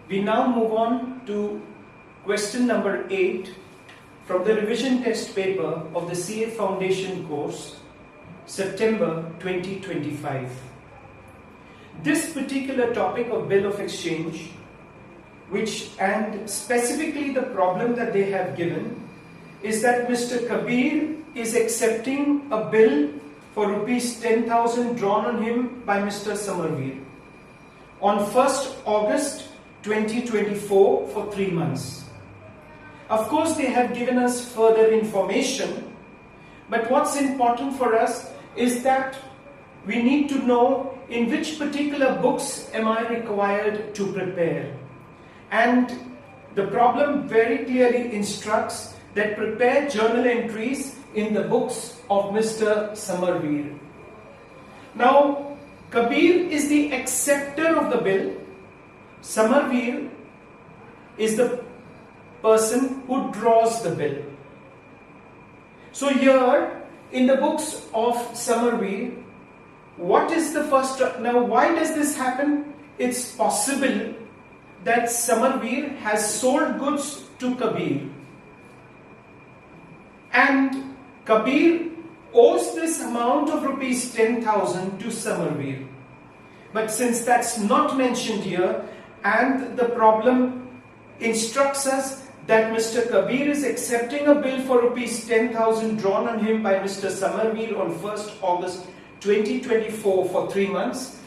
We now move on to question number 8 from the revision test paper of the CA Foundation course, September 2025. This particular topic of bill of exchange, and specifically the problem that they have given, is that Mr. Kabir is accepting a bill for rupees 10,000 drawn on him by Mr. Samarveer on 1st August 2024 for 3 months. Of course, they have given us further information, but what's important for us is that we need to know in which particular books am I required to prepare. And the problem very clearly instructs that prepare journal entries in the books of Mr. Samarveer. Now, Kabir is the acceptor of the bill. Samarveer is the person who draws the bill. So here in the books of Samarveer, what is the first? Now, why does this happen? It's possible that Samarveer has sold goods to Kabir, and Kabir owes this amount of rupees 10,000 to Samarveer. But since that's not mentioned here, and the problem instructs us that Mr. Kabir is accepting a bill for rupees 10,000 drawn on him by Mr. Samarveer on 1st August 2024 for 3 months,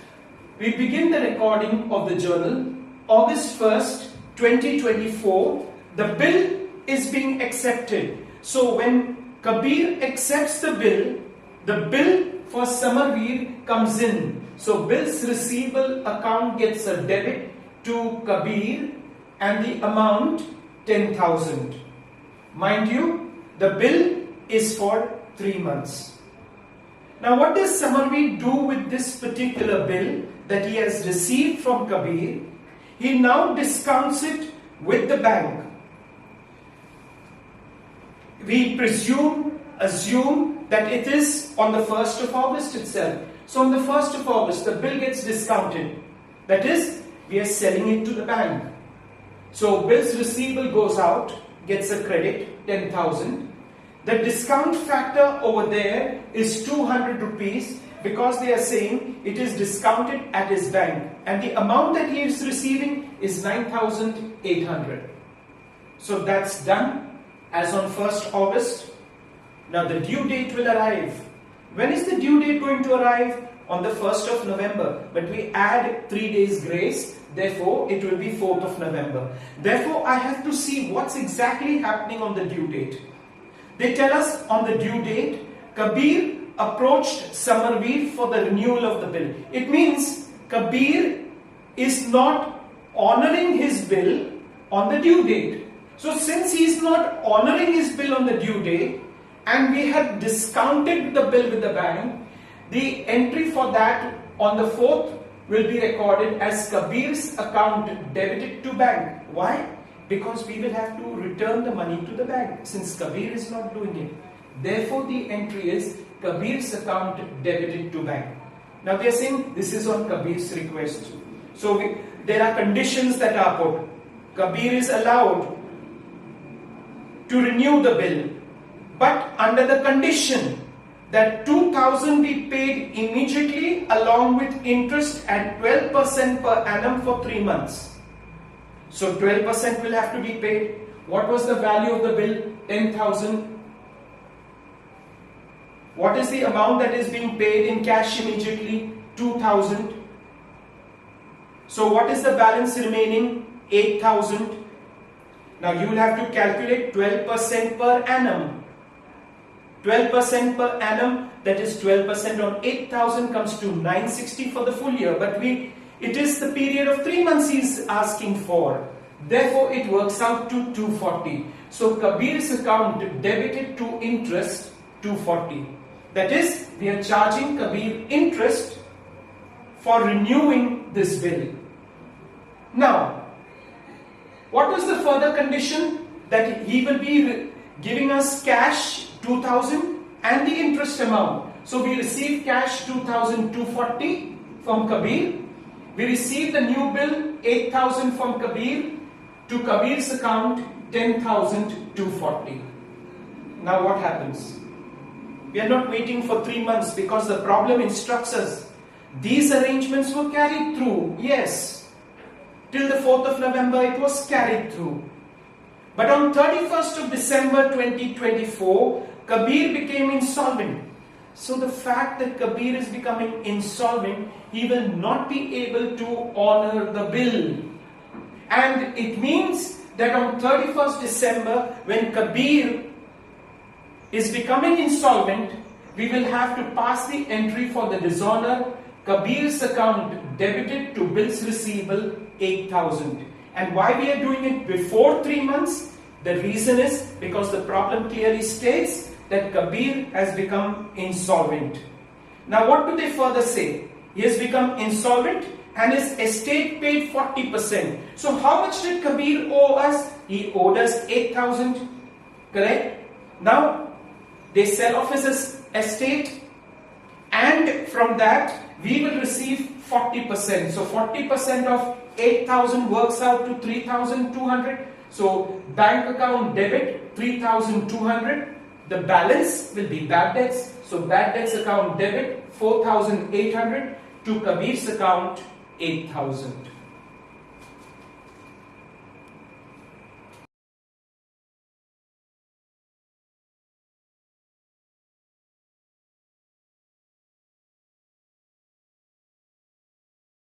we begin the recording of the journal. August 1st, 2024, the bill is being accepted. So when Kabir accepts the bill for Samarveer comes in. So bills receivable account gets a debit to Kabir and the amount 10,000. Mind you, the bill is for 3 months. Now what does Samarveer do with this particular bill that he has received from Kabir? He now discounts it with the bank. We assume that it is on the 1st of August itself. So on the 1st of August, the bill gets discounted. That is, we are selling it to the bank. So bills receivable goes out, gets a credit, 10,000. The discount factor over there is 200 rupees because they are saying it is discounted at his bank. And the amount that he is receiving is 9,800. So that's done as on 1st August. Now the due date will arrive. When is the due date going to arrive? On the 1st of November. But we add 3 days grace. Therefore, it will be 4th of November. Therefore, I have to see what's exactly happening on the due date. They tell us on the due date, Kabir approached Samarveer for the renewal of the bill. It means Kabir is not honoring his bill on the due date. So since he is not honoring his bill on the due date, and we have discounted the bill with the bank, the entry for that on the 4th will be recorded as Kabir's account debited to bank. Why? Because we will have to return the money to the bank since Kabir is not doing it. Therefore, the entry is Kabir's account debited to bank. Now they are saying this is on Kabir's request. So there are conditions that are put. Kabir is allowed to renew the bill, but under the condition that 2,000 be paid immediately along with interest at 12% per annum for 3 months. So 12% will have to be paid. What was the value of the bill? 10,000. What is the amount that is being paid in cash immediately? 2,000. So what is the balance remaining? 8,000. Now you will have to calculate 12% per annum. 12% per annum, that is 12% on 8,000 comes to 960 for the full year. But it is the period of 3 months he is asking for. Therefore, it works out to 240. So Kabir's account debited to interest 240. That is, we are charging Kabir interest for renewing this bill. Now, what was the further condition? That he will be giving us cash 2,000 and the interest amount. So we receive cash 2,240 from Kabir. we received a new bill 8,000 from Kabir to Kabir's account 10,240. Now what happens? We are not waiting for 3 months because the problem instructs us. These arrangements were carried through, yes. Till the 4th of November it was carried through. But on 31st of December 2024, Kabir became insolvent. So the fact that Kabir is becoming insolvent, he will not be able to honor the bill. And it means that on 31st December, when Kabir is becoming insolvent, we will have to pass the entry for the dishonor. Kabir's account debited to bills receivable 8,000. And why we are doing it before 3 months? The reason is because the problem clearly states that Kabir has become insolvent. Now what do they further say? He has become insolvent and his estate paid 40%. So how much did Kabir owe us? He owed us 8,000. Correct? Now they sell off his estate, and from that we will receive 40%. So 40% of 8,000 works out to 3,200. So bank account debit 3,200. The balance will be bad debts. So bad debts account debit 4,800 to Kabir's account 8,000.